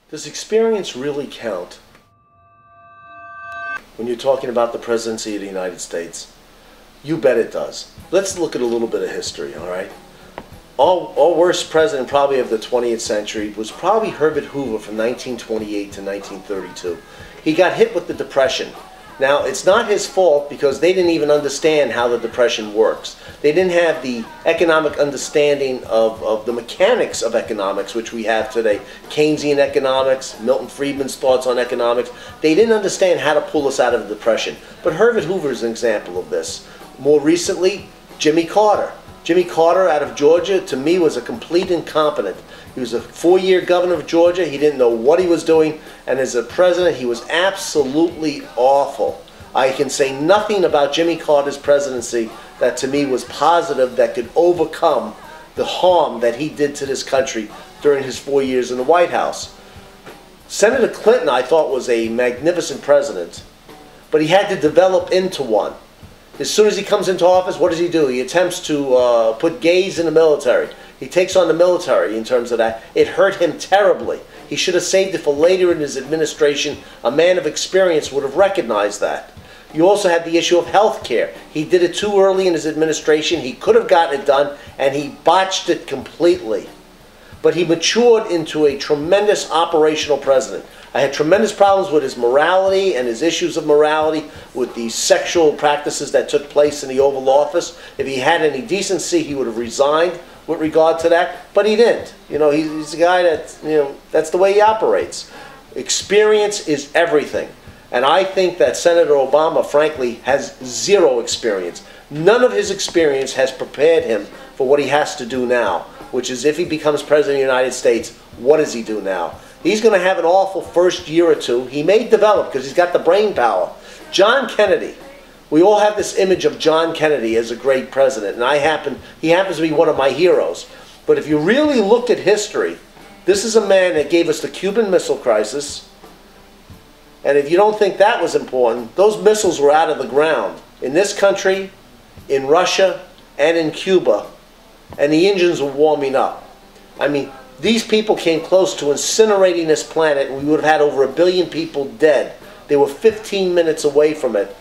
Does experience really count when you're talking about the presidency of the United States? You bet it does. Let's look at a little bit of history, all right? Our worst president probably of the 20th century was probably Herbert Hoover from 1928 to 1932. He got hit with the Depression. Now, it's not his fault because they didn't even understand how the Depression works. They didn't have the economic understanding of the mechanics of economics, which we have today. Keynesian economics, Milton Friedman's thoughts on economics. They didn't understand how to pull us out of the Depression. But Herbert Hoover is an example of this. More recently, Jimmy Carter. Jimmy Carter out of Georgia, to me, was a complete incompetent. He was a 4-year governor of Georgia. He didn't know what he was doing. And as a president, he was absolutely awful. I can say nothing about Jimmy Carter's presidency that to me was positive, that could overcome the harm that he did to this country during his 4 years in the White House. Senator Clinton, I thought, was a magnificent president, but he had to develop into one. As soon as he comes into office, what does he do? He attempts to put gays in the military. He takes on the military in terms of that. It hurt him terribly. He should have saved it for later in his administration. A man of experience would have recognized that. You also had the issue of health care. He did it too early in his administration. He could have gotten it done, and he botched it completely. But he matured into a tremendous operational president. I had tremendous problems with his morality and his issues of morality, with the sexual practices that took place in the Oval Office. If he had any decency, he would have resigned with regard to that, but he didn't. You know, he's a guy that, you know, that's the way he operates. Experience is everything. And I think that Senator Obama, frankly, has zero experience. None of his experience has prepared him for what he has to do now, which is if he becomes President of the United States, what does he do now? He's going to have an awful first year or two. He may develop because he's got the brain power. John Kennedy. We all have this image of John Kennedy as a great president, and he happens to be one of my heroes. But if you really look at history, this is a man that gave us the Cuban Missile Crisis. And if you don't think that was important, those missiles were out of the ground in this country, in Russia, and in Cuba, and the engines were warming up. I mean, these people came close to incinerating this planet, and we would have had over 1 billion people dead. They were 15 minutes away from it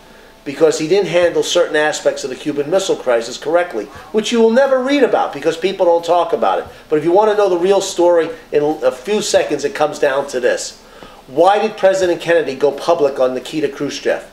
because he didn't handle certain aspects of the Cuban Missile Crisis correctly, which you will never read about because people don't talk about it. But if you want to know the real story, in a few seconds it comes down to this. Why did President Kennedy go public on Nikita Khrushchev?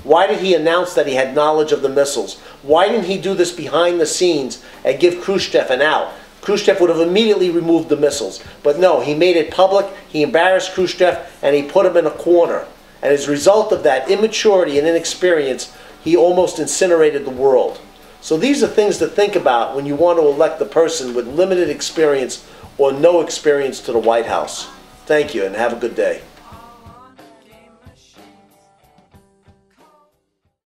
Why did he announce that he had knowledge of the missiles? Why didn't he do this behind the scenes and give Khrushchev an out? Khrushchev would have immediately removed the missiles. But no, he made it public, he embarrassed Khrushchev, and he put him in a corner. And as a result of that immaturity and inexperience, he almost incinerated the world. So these are things to think about when you want to elect a person with limited experience or no experience to the White House. Thank you, and have a good day.